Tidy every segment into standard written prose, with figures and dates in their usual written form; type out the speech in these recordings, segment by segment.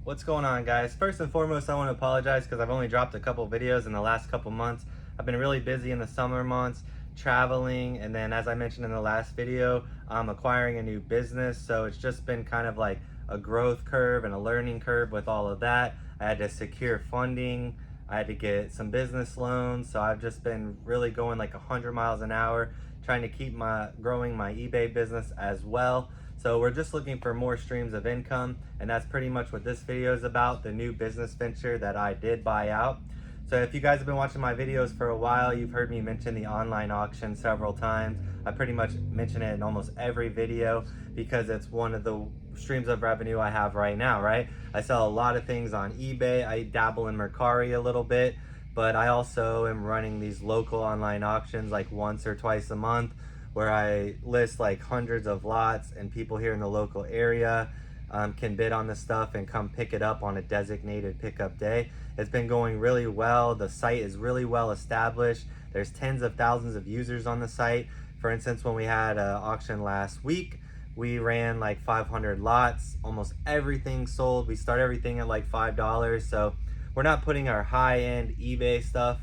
What's going on, guys? First and foremost, I want to apologize because I've only dropped a couple videos in the last couple months. I've been really busy in the summer months traveling, and then as I mentioned in the last video, I'm acquiring a new business, so it's just been kind of like a growth curve and a learning curve with all of that. I had to secure funding, I had to get some business loans, so I've just been really going like 100 miles an hour trying to keep growing my eBay business as well. So we're just looking for more streams of income, and that's pretty much what this video is about, the new business venture that I did buy out. So if you guys have been watching my videos for a while, you've heard me mention the online auction several times. I pretty much mention it in almost every video because it's one of the streams of revenue I have right now, right? I sell a lot of things on eBay. I dabble in Mercari a little bit, but I also am running these local online auctions like once or twice a month, where I list like hundreds of lots, and people here in the local area can bid on the stuff and come pick it up on a designated pickup day. It's been going really well. The site is really well established. There's tens of thousands of users on the site. For instance, when we had an auction last week, we ran like 500 lots, almost everything sold. We start everything at like $5. So we're not putting our high-end eBay stuff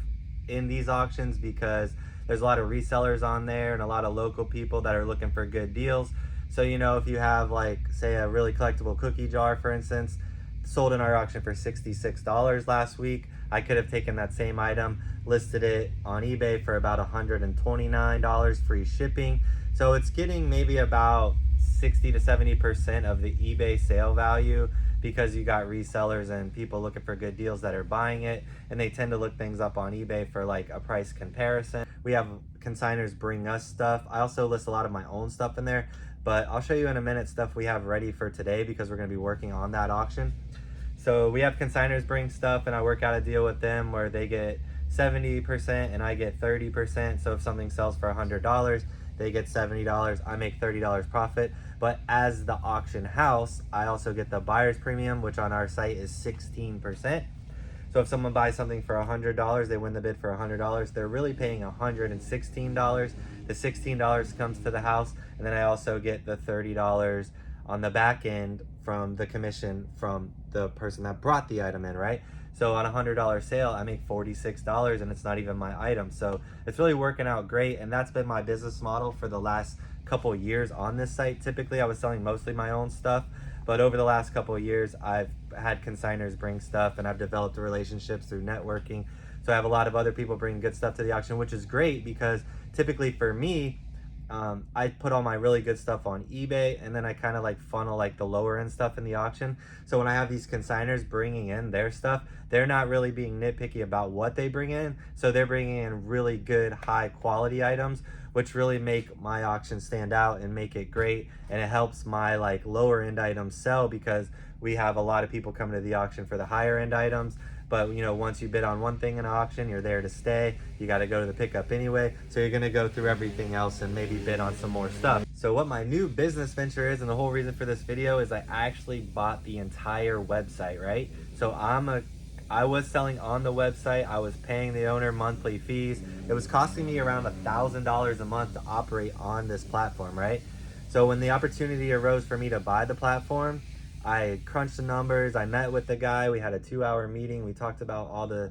in these auctions because there's a lot of resellers on there and a lot of local people that are looking for good deals. So, you know, if you have like, say, a really collectible cookie jar, for instance, sold in our auction for $66 last week, I could have taken that same item, listed it on eBay for about $129 free shipping. So it's getting maybe about 60 to 70% of the eBay sale value, because you got resellers and people looking for good deals that are buying it, and they tend to look things up on eBay for like a price comparison. We have consigners bring us stuff. I also list a lot of my own stuff in there, but I'll show you in a minute stuff we have ready for today because we're going to be working on that auction. So we have consigners bring stuff, and I work out a deal with them where they get 70% and I get 30%. So if something sells for $100, they get $70, I make $30 profit. But as the auction house, I also get the buyer's premium, which on our site is 16%. So if someone buys something for $100, they win the bid for $100, they're really paying $116. The $16 comes to the house, and then I also get the $30 on the back end from the commission from the person that brought the item in, right? So on a $100 sale, I make $46, and it's not even my item. So it's really working out great, and that's been my business model for the last couple years on this site. Typically, I was selling mostly my own stuff, but over the last couple of years, I've had consigners bring stuff, and I've developed relationships through networking. So I have a lot of other people bring good stuff to the auction, which is great because typically for me, I put all my really good stuff on eBay, and then I kind of like funnel like the lower end stuff in the auction. So when I have these consigners bringing in their stuff, they're not really being nitpicky about what they bring in. So they're bringing in really good, high quality items, which really make my auction stand out and make it great. And it helps my like lower end items sell because we have a lot of people coming to the auction for the higher end items. But you know, once you bid on one thing in an auction, you're there to stay. You got to go to the pickup anyway. So you're going to go through everything else and maybe bid on some more stuff. So what my new business venture is, and the whole reason for this video, is I actually bought the entire website, right? So I was selling on the website. I was paying the owner monthly fees. It was costing me around $1,000 a month to operate on this platform, right? So when the opportunity arose for me to buy the platform, I crunched the numbers. I met with the guy. We had a 2-hour meeting. We talked about all the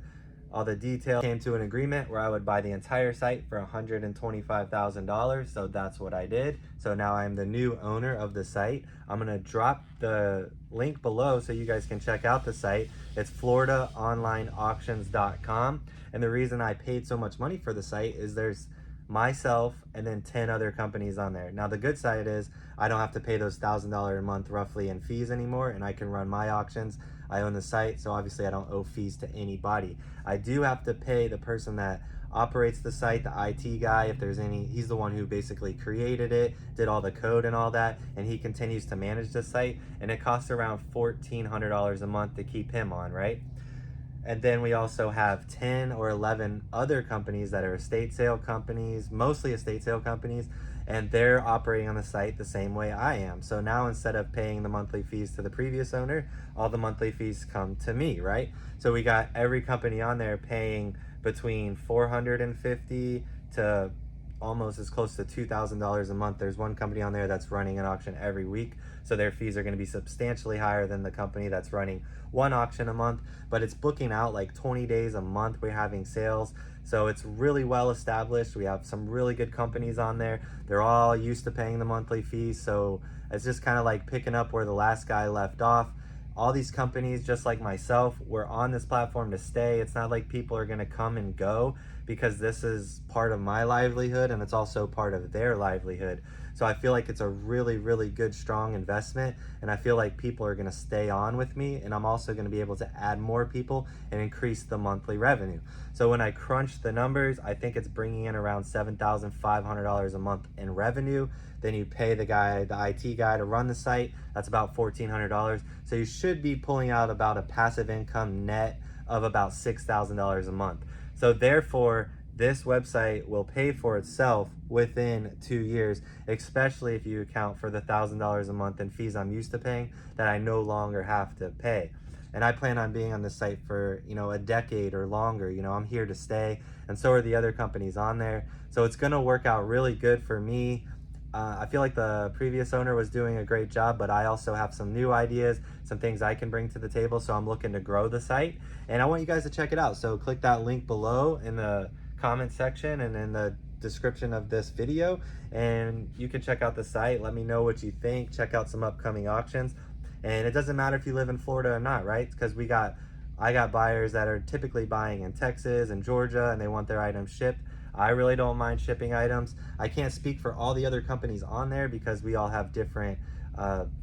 details. Came to an agreement where I would buy the entire site for $125,000. So that's what I did. So now I'm the new owner of the site. I'm gonna drop the link below so you guys can check out the site. It's FloridaOnlineAuctions.com. And the reason I paid so much money for the site is there's myself and then 10 other companies on there. Now the good side is I don't have to pay those $1,000 a month roughly in fees anymore, and I can run my auctions. I own the site, so obviously I don't owe fees to anybody. I do have to pay the person that operates the site, the IT guy, if there's any. He's the one who basically created it, did all the code and all that, and he continues to manage the site, and it costs around $1,400 a month to keep him on, right? And then we also have 10 or 11 other companies that are estate sale companies, mostly estate sale companies, and they're operating on the site the same way I am. So now instead of paying the monthly fees to the previous owner, all the monthly fees come to me, right? So we got every company on there paying between $450 to almost as close to $2,000 a month. There's one company on there that's running an auction every week, so their fees are going to be substantially higher than the company that's running one auction a month, but it's booking out like 20 days a month. We're having sales, so it's really well established. We have some really good companies on there. They're all used to paying the monthly fees, so it's just kind of like picking up where the last guy left off. All these companies, just like myself, we're on this platform to stay. It's not like people are going to come and go, because this is part of my livelihood and it's also part of their livelihood. So I feel like it's a really, really good, strong investment, and I feel like people are going to stay on with me, and I'm also going to be able to add more people and increase the monthly revenue. So when I crunch the numbers, I think it's bringing in around $7,500 a month in revenue. Then you pay the guy, the IT guy, to run the site. That's about $1,400. So you should be pulling out about a passive income net of about $6,000 a month. So therefore, this website will pay for itself within 2 years, especially if you account for the $1,000 a month in fees I'm used to paying that I no longer have to pay. And I plan on being on this site for, a decade or longer. I'm here to stay, and so are the other companies on there. So it's gonna work out really good for me. I feel like the previous owner was doing a great job, but I also have some new ideas, some things I can bring to the table. So I'm looking to grow the site, and I want you guys to check it out. So click that link below in the comment section and in the description of this video, and you can check out the site. Let me know what you think. Check out some upcoming auctions, and it doesn't matter if you live in Florida or not, right? Because I got buyers that are typically buying in Texas and Georgia, and they want their items shipped. I really don't mind shipping items. I can't speak for all the other companies on there because we all have different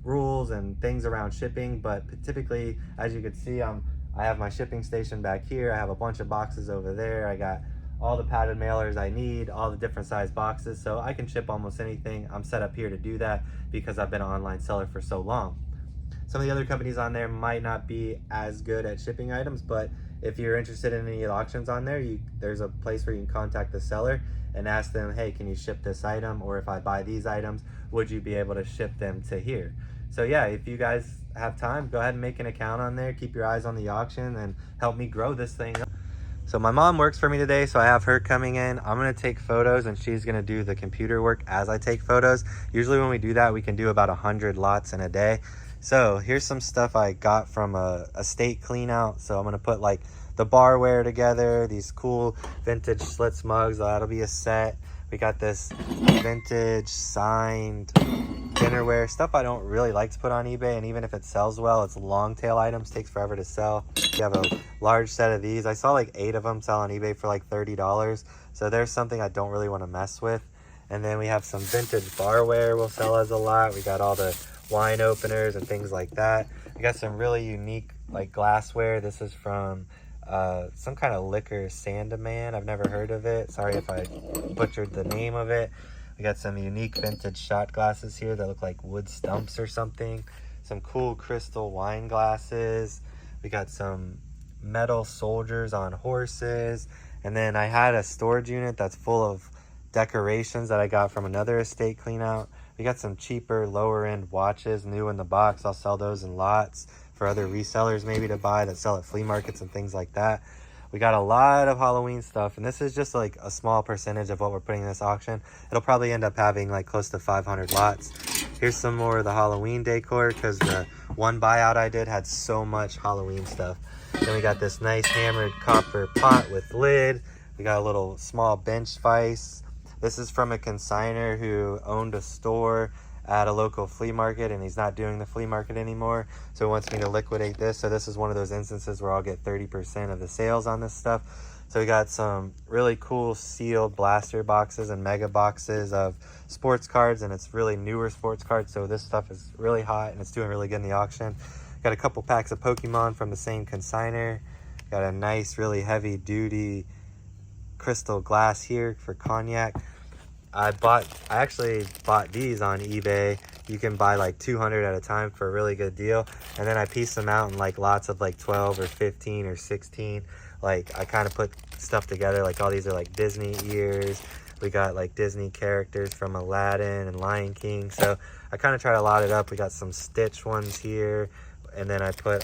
rules and things around shipping, but typically, as you can see, I have my shipping station back here. I have a bunch of boxes over there. I got all the padded mailers I need, all the different size boxes, so I can ship almost anything. I'm set up here to do that because I've been an online seller for so long. Some of the other companies on there might not be as good at shipping items, but if you're interested in any of the auctions on there, there's a place where you can contact the seller and ask them, hey, can you ship this item? Or if I buy these items, would you be able to ship them to here? So yeah, if you guys have time, go ahead and make an account on there. Keep your eyes on the auction and help me grow this thing up. So my mom works for me today, so I have her coming in. I'm gonna take photos and she's gonna do the computer work as I take photos. Usually when we do that, we can do about 100 lots in a day. So here's some stuff I got from a estate clean out. So I'm gonna put like the barware together, these cool vintage Schlitz mugs, that'll be a set. We got this vintage signed dinnerware, stuff I don't really like to put on eBay, and even if it sells well, it's long tail items, takes forever to sell. You have a large set of these. I saw like 8 of them sell on eBay for like $30. So there's something I don't really want to mess with. And then we have some vintage barware will sell as a lot. We got all the wine openers and things like that. We got some really unique like glassware. This is from some kind of liquor Sandeman. I've never heard of it. Sorry if I butchered the name of it. We got some unique vintage shot glasses here that look like wood stumps or something. Some cool crystal wine glasses. We got some metal soldiers on horses. And then I had a storage unit that's full of decorations that I got from another estate clean out. We got some cheaper, lower end watches, new in the box. I'll sell those in lots for other resellers maybe to buy that sell at flea markets and things like that. We got a lot of Halloween stuff, and this is just like a small percentage of what we're putting in this auction. It'll probably end up having like close to 500 lots. Here's some more of the Halloween decor because the one buyout I did had so much Halloween stuff. Then we got this nice hammered copper pot with lid. We got a little small bench vise. This is from a consignor who owned a store at a local flea market, and he's not doing the flea market anymore, so he wants me to liquidate this. So this is one of those instances where I'll get 30% of the sales on this stuff. So we got some really cool sealed blaster boxes and mega boxes of sports cards, and it's really newer sports cards, so this stuff is really hot and it's doing really good in the auction. Got a couple packs of Pokemon from the same consignor. Got a nice, really heavy duty crystal glass here for cognac. I actually bought these on eBay. You can buy like 200 at a time for a really good deal. And then I pieced them out in like lots of like 12 or 15 or 16. Like I kind of put stuff together. Like all these are like Disney ears. We got like Disney characters from Aladdin and Lion King. So I kind of try to lot it up. We got some Stitch ones here. And then I put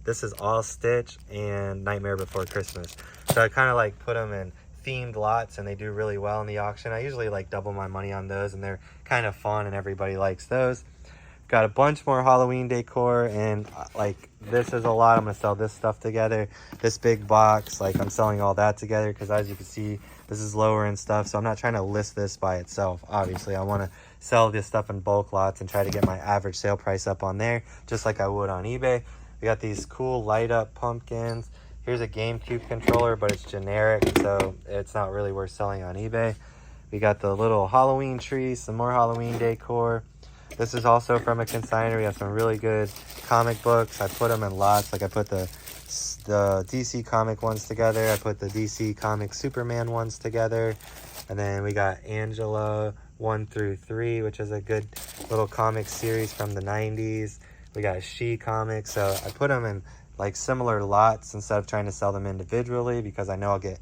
this is all Stitch and Nightmare Before Christmas. So I kind of like put them in themed lots, and they do really well in the auction. I usually like double my money on those, and they're kind of fun and everybody likes those. Got a bunch more Halloween decor, and like this is a lot. I'm gonna sell this stuff together. This big box, like I'm selling all that together because as you can see, this is lower end stuff. So I'm not trying to list this by itself. Obviously, I want to sell this stuff in bulk lots and try to get my average sale price up on there, just like I would on eBay. We got these cool light up pumpkins. Here's a GameCube controller, but it's generic, so it's not really worth selling on eBay. We got the little Halloween tree, some more Halloween decor. This is also from a consignor. We have some really good comic books. I put them in lots. Like I put the DC comic ones together. I put the DC comic Superman ones together. And then we got Angela 1 through 3, which is a good little comic series from the 90s. We got She comics. So I put them in like similar lots instead of trying to sell them individually because I know I'll get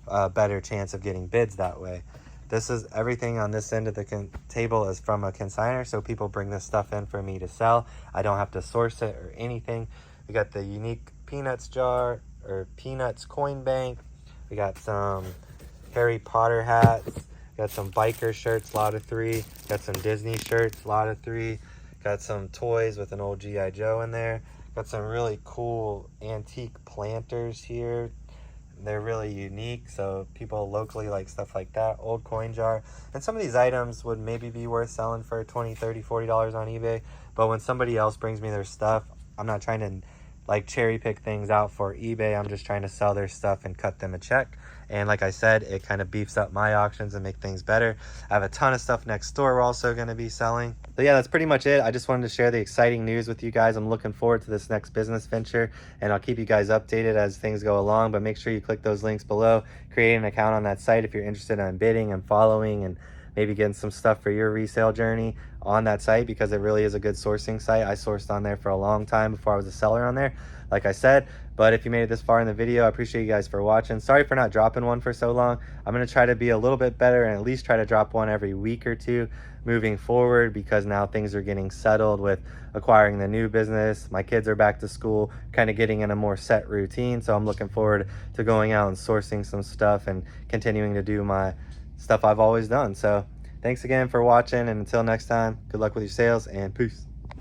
a better chance of getting bids that way. This is everything on this end of the table is from a consignor, so people bring this stuff in for me to sell. I don't have to source it or anything. We got the unique Peanuts jar, or Peanuts coin bank. We got some Harry Potter hats. Got some biker shirts, lot of 3. Got some Disney shirts, lot of 3. Got some toys with an old G.I. Joe in there. Got some really cool antique planters here. They're really unique, so people locally like stuff like that. Old coin jar. And some of these items would maybe be worth selling for $20, $30, $40 on eBay. But when somebody else brings me their stuff, I'm not trying to like cherry pick things out for eBay. I'm just trying to sell their stuff and cut them a check. And like I said, it kind of beefs up my auctions and make things better. I have a ton of stuff next door we're also going to be selling. So yeah, that's pretty much it. I just wanted to share the exciting news with you guys. I'm looking forward to this next business venture, and I'll keep you guys updated as things go along. But make sure you click those links below, create an account on that site if you're interested in bidding and following and maybe getting some stuff for your resale journey on that site, because it really is a good sourcing site. I sourced on there for a long time before I was a seller on there, like I said. But if you made it this far in the video, I appreciate you guys for watching. Sorry for not dropping one for so long. I'm going to try to be a little bit better and at least try to drop one every week or two moving forward, because now things are getting settled with acquiring the new business. My kids are back to school, kind of getting in a more set routine. So I'm looking forward to going out and sourcing some stuff and continuing to do my stuff I've always done. So thanks again for watching, and until next time, good luck with your sales and peace.